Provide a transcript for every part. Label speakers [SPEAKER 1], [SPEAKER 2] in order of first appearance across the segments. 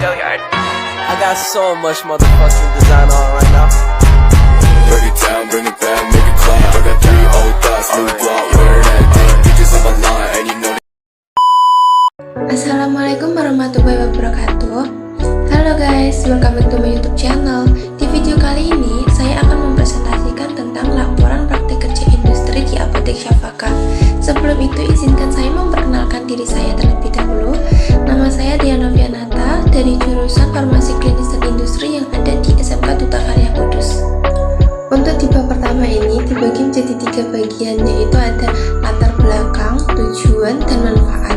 [SPEAKER 1] I got so much motherfucking design on right now.
[SPEAKER 2] Break it down, bring it back, make it clap. I got 3 old thoughts, new block, wear that thing. Bitches on my line, and you know.
[SPEAKER 3] Assalamualaikum warahmatullahi wabarakatuh. Halo guys, welcome back to my YouTube channel. Di video kali ini, saya akan mempresentasikan tentang laporan praktik kerja industri di Apotek Syafaka. Sebelum itu, izinkan saya memperkenalkan diri saya terlebih dahulu. Nama saya Diana Vianata dari jurusan Farmasi Klinis dan Industri yang ada di SMK Duta Karya Kudus. Untuk di bab pertama ini dibagi menjadi 3 bagian, yaitu ada latar belakang, tujuan, dan manfaat.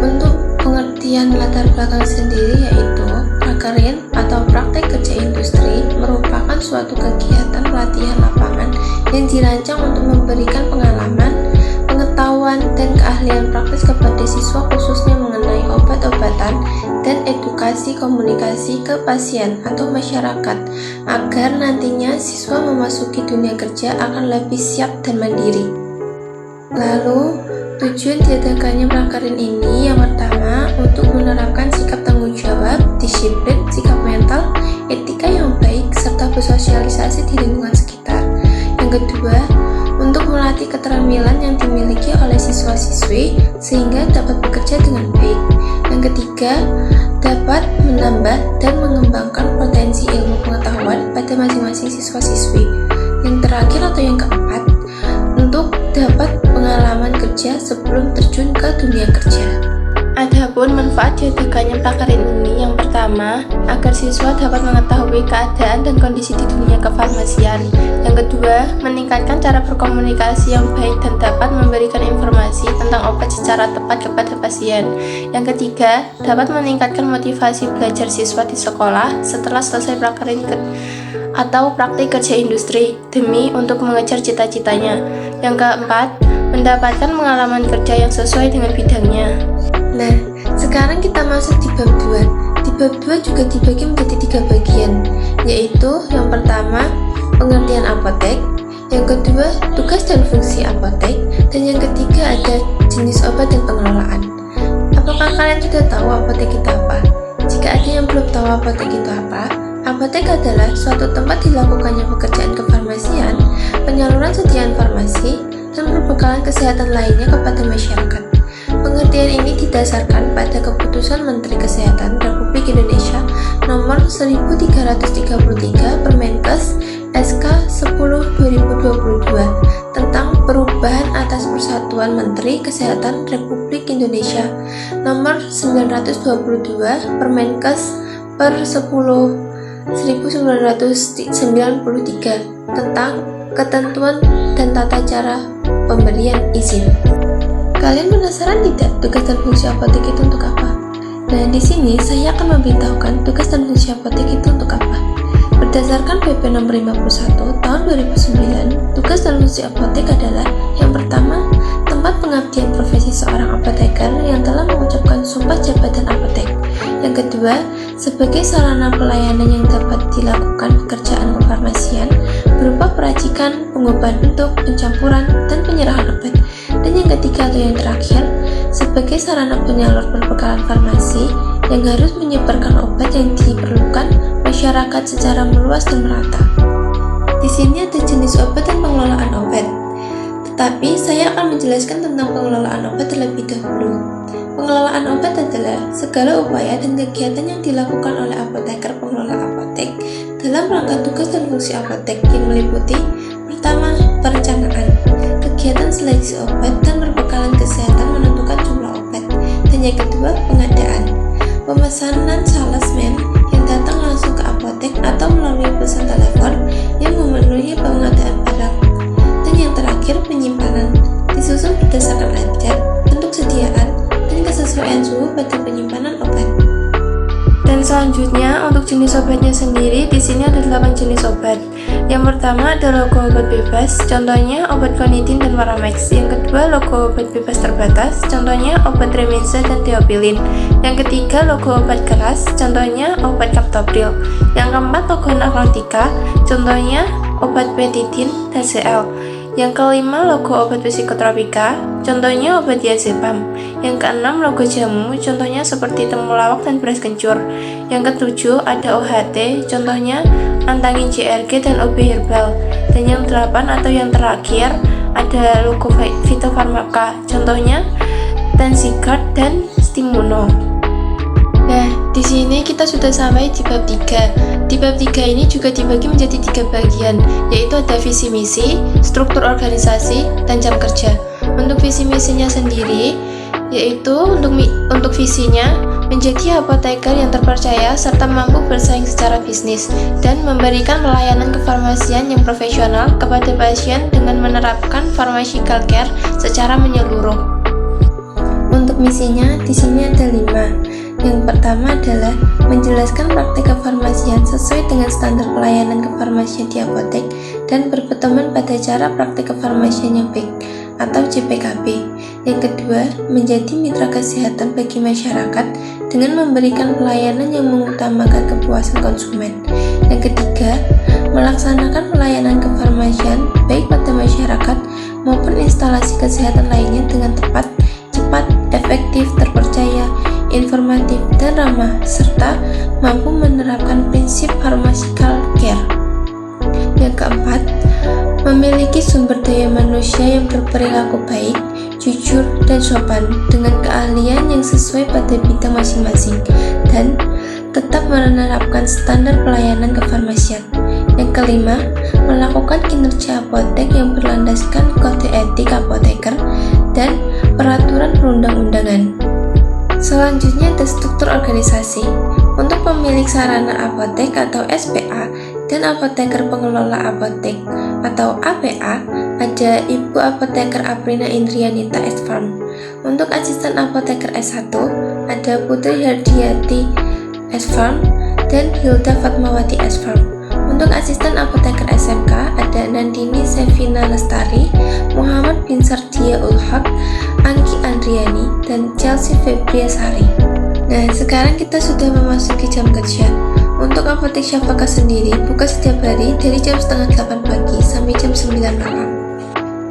[SPEAKER 3] Untuk pengertian latar belakang sendiri yaitu prakerin atau praktek kerja industri merupakan suatu kegiatan pelatihan lapangan yang dirancang untuk memberikan pengalaman, pengetahuan, dan keahlian praktis kepada siswa khususnya mengenai obat-obatan dan edukasi komunikasi ke pasien atau masyarakat agar nantinya siswa memasuki dunia kerja akan lebih siap dan mandiri. Lalu, tujuan diadakannya prakerin ini yang pertama untuk menerapkan sikap tanggung jawab, disiplin, sikap mental, etika yang baik, serta bersosialisasi di lingkungan sekitar. Yang kedua, untuk melatih keterampilan yang dimiliki oleh siswa-siswi sehingga dapat bekerja dengan baik. Yang ketiga, dapat menambah dan mengembangkan potensi ilmu pengetahuan pada masing-masing siswa-siswi. Yang terakhir atau yang keempat, untuk dapat pengalaman kerja sebelum terjun ke dunia kerja. Adapun manfaat diadakannya prakerin ini yang pertama, agar siswa dapat mengetahui keadaan dan kondisi di dunia kefarmasian. Yang kedua, meningkatkan cara berkomunikasi yang baik dan dapat memberikan informasi tentang obat secara tepat kepada pasien. Yang ketiga, dapat meningkatkan motivasi belajar siswa di sekolah setelah selesai prakerin atau praktik kerja industri demi untuk mengejar cita-citanya. Yang keempat, mendapatkan pengalaman kerja yang sesuai dengan bidangnya. Nah, sekarang kita masuk di bab 2. Di bab 2 juga dibagi menjadi 3 bagian, yaitu yang pertama, pengertian apotek, yang kedua, tugas dan fungsi apotek, dan yang ketiga ada jenis obat dan pengelolaan. Apakah kalian sudah tahu apotek itu apa? Jika ada yang belum tahu apotek itu apa, apotek adalah suatu tempat dilakukannya pekerjaan kefarmasian, penyaluran sediaan farmasi, dan perbekalan kesehatan lainnya kepada masyarakat. Pengertian ini didasarkan pada Keputusan Menteri Kesehatan Republik Indonesia Nomor 1333 Permenkes SK 10/2022 tentang perubahan atas Persatuan Menteri Kesehatan Republik Indonesia Nomor 922 Permenkes per 1993 tentang ketentuan dan tata cara pemberian izin. Kalian penasaran tidak tugas dan fungsi apotek itu untuk apa? Nah, di sini saya akan memberitahukan tugas dan fungsi apotek itu untuk apa. Berdasarkan PP Nomor 51 Tahun 2009, tugas dan fungsi apotek adalah yang pertama, tempat pengabdian profesi seorang apoteker yang telah mengucapkan sumpah jabatan apotek. Yang kedua, sebagai sarana pelayanan yang dapat dilakukan pekerjaan kefarmasian berupa peracikan, pengobahan bentuk, pencampuran, dan penyerahan obat. Dan yang ketiga atau yang terakhir, sebagai sarana penyalur perbekalan farmasi yang harus menyebarkan obat yang diperlukan masyarakat secara meluas dan merata. Di sini ada jenis obat dan pengelolaan obat. Tetapi saya akan menjelaskan tentang pengelolaan obat terlebih dahulu. Pengelolaan obat adalah segala upaya dan kegiatan yang dilakukan oleh apoteker pengelola apotek dalam rangka tugas dan fungsi apotek yang meliputi pertama, perencanaan, kegiatan seleksi obat dan perbekalan kesehatan menentukan jumlah obat, dan yang kedua, pengadaan, pemesanan salesman yang datang langsung ke apotek atau melalui pesan telepon yang memenuhi pengadaan barang, dan yang terakhir, penyimpanan, disusun berdasarkan adat, bentuk sediaan, dan kesesuaian suhu pada penyimpanan obat. Dan selanjutnya untuk jenis obatnya sendiri, di sini ada 8 jenis obat. Yang pertama ada logo obat bebas, contohnya obat klonidin dan Varamex. Yang kedua logo obat bebas terbatas, contohnya obat Remenza dan Theophylline. Yang ketiga logo obat keras, contohnya obat Captopril. Yang keempat logo narkotika, contohnya obat Betidine dan CL. Yang kelima, logo obat psikotropika, contohnya obat diazepam. Yang keenam, logo jamu, contohnya seperti temulawak dan beras kencur. Yang ketujuh, ada OHT, contohnya antangin JRG dan OB herbal. Dan yang delapan atau yang terakhir, ada logo fitofarmaka, contohnya Tensigard dan Stimuno. Nah, di sini kita sudah sampai di bab 3. Di bab 3 ini juga dibagi menjadi 3 bagian, yaitu ada visi misi, struktur organisasi, dan jam kerja. Untuk visi misinya sendiri, yaitu untuk visinya menjadi apoteker yang terpercaya serta mampu bersaing secara bisnis dan memberikan pelayanan kefarmasian yang profesional kepada pasien dengan menerapkan pharmaceutical care secara menyeluruh. Untuk misinya di sini ada 5. Yang pertama adalah menjelaskan praktik kefarmasian sesuai dengan standar pelayanan kefarmasian di apotek dan berpedoman pada cara praktik kefarmasian yang baik atau JPKB. Yang kedua, menjadi mitra kesehatan bagi masyarakat dengan memberikan pelayanan yang mengutamakan kepuasan konsumen. Yang ketiga, melaksanakan pelayanan kefarmasian baik pada masyarakat maupun instalasi kesehatan lainnya dengan tepat, cepat, efektif, terpercaya, informatif, dan ramah, serta mampu menerapkan prinsip pharmaceutical care. Yang keempat, memiliki sumber daya manusia yang berperilaku baik, jujur, dan sopan dengan keahlian yang sesuai pada bidang masing-masing dan tetap menerapkan standar pelayanan kefarmasian. Yang kelima, melakukan kinerja apotek yang berlandaskan kode etik apoteker dan peraturan perundang-undangan. Selanjutnya ada struktur organisasi. Untuk pemilik sarana apotek atau SPA dan apoteker pengelola apotek atau APA, ada Ibu Apoteker Aprina Indrianita S.Farm. Untuk asisten apoteker S1, ada Putri Hardiati S.Farm dan Hilda Fatmawati S.Farm. Untuk asisten apoteker SMK, ada Nandini Sevina Lestari, Muhammad bin Sardia Ulhaq, Anggi Andriani, dan Chelsea Febriasari. Nah, sekarang kita sudah memasuki jam kerja. Untuk apotek Syafaqah sendiri buka setiap hari dari jam setengah 8 pagi sampai jam 9 malam.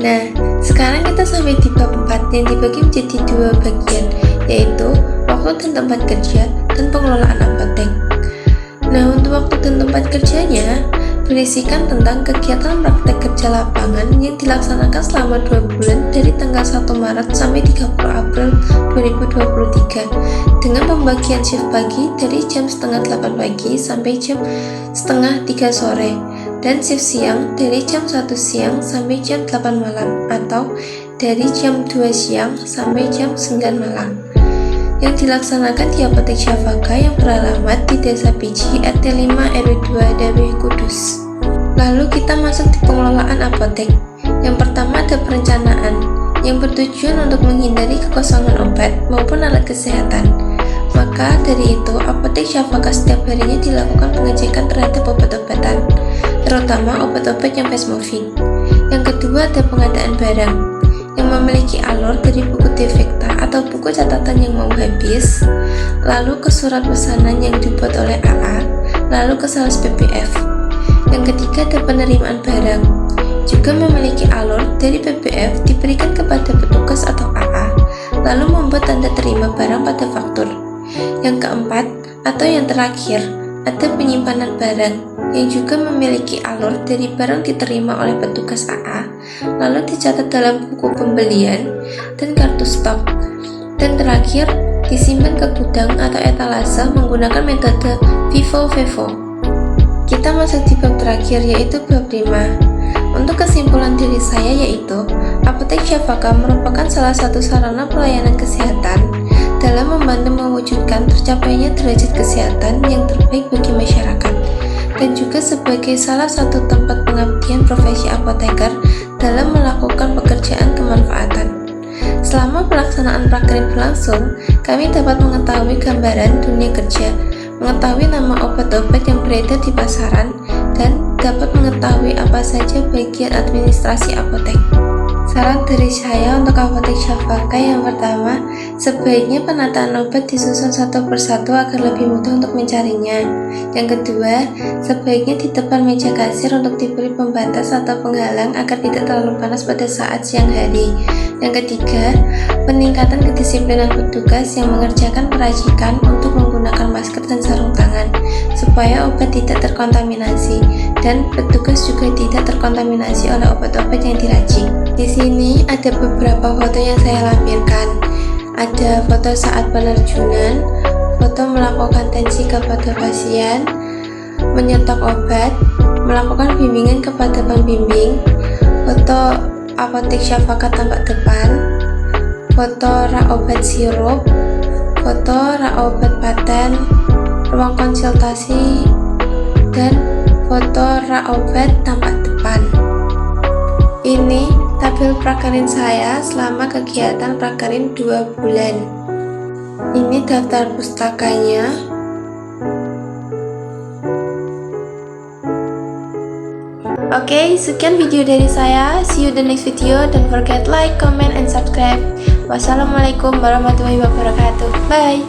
[SPEAKER 3] Nah, sekarang kita sampai di bab 4 yang dibagi menjadi 2 bagian, yaitu waktu dan tempat kerja dan pengelolaan apotek. Nah, untuk waktu dan tempat kerjanya berisikan tentang kegiatan praktek kerja lapangan yang dilaksanakan selama 2 bulan dari tanggal 1 Maret sampai 30 April 2023 dengan pembagian shift pagi dari jam setengah 8 pagi sampai jam setengah 3 sore dan shift siang dari jam 1 siang sampai jam 8 malam atau dari jam 2 siang sampai jam 9 malam yang dilaksanakan di apotek Syafaqah yang beralamat di Desa Piji, RT 5 RW 2 Daweh Kudus. Lalu kita masuk di pengelolaan apotek. Yang pertama ada perencanaan yang bertujuan untuk menghindari kekosongan obat maupun alat kesehatan. Maka dari itu apotek Syafaqah setiap harinya dilakukan pengecekan terhadap obat-obatan, terutama obat-obat yang fast moving. Yang kedua ada pengadaan barang yang memiliki alur dari buku defekta atau buku catatan yang mau habis, lalu ke surat pesanan yang dibuat oleh AA, lalu ke sales PBF. Yang ketiga ada penerimaan barang, juga memiliki alur dari PBF diberikan kepada petugas atau AA, lalu membuat tanda terima barang pada faktur. Yang keempat atau yang terakhir ada penyimpanan barang yang juga memiliki alur dari barang diterima oleh petugas AA, lalu dicatat dalam buku pembelian dan kartu stok. Dan terakhir, disimpan ke gudang atau etalase menggunakan metode FIFO. Kita masuk di bab terakhir yaitu bab 5. Untuk kesimpulan dari saya yaitu, apotek Syafaqah merupakan salah satu sarana pelayanan kesehatan dalam membantu mewujudkan tercapainya derajat kesehatan yang terbaik bagi masyarakat, dan juga sebagai salah satu tempat pengabdian profesi apoteker dalam melakukan pekerjaan kemanfaatan. Selama pelaksanaan prakerin berlangsung, kami dapat mengetahui gambaran dunia kerja, mengetahui nama obat-obat yang beredar di pasaran, dan dapat mengetahui apa saja bagian administrasi apotek. Saran dari saya untuk apotek Syafaka yang pertama, sebaiknya penataan obat disusun satu persatu agar lebih mudah untuk mencarinya. Yang kedua, sebaiknya di depan meja kasir untuk diberi pembatas atau penghalang agar tidak terlalu panas pada saat siang hari. Yang ketiga, peningkatan kedisiplinan petugas yang mengerjakan peracikan untuk menggunakan masker dan sarung tangan supaya obat tidak terkontaminasi dan petugas juga tidak terkontaminasi oleh obat-obat yang diracik. Di sini ada beberapa foto yang saya lampirkan. Ada foto saat penerjunan, foto melakukan tensi kepada pasien, menyetok obat, melakukan bimbingan kepada pembimbing, foto apotek Syafaka tampak depan, foto rak obat sirup, foto rak obat paten, ruang konsultasi, dan foto rak obat tampak depan. Ini tabel prakerin saya selama kegiatan prakerin 2 bulan. Ini daftar pustakanya. Oke, sekian video dari saya. See you the next video. Don't forget like, comment, and subscribe. Wassalamualaikum warahmatullahi wabarakatuh. Bye.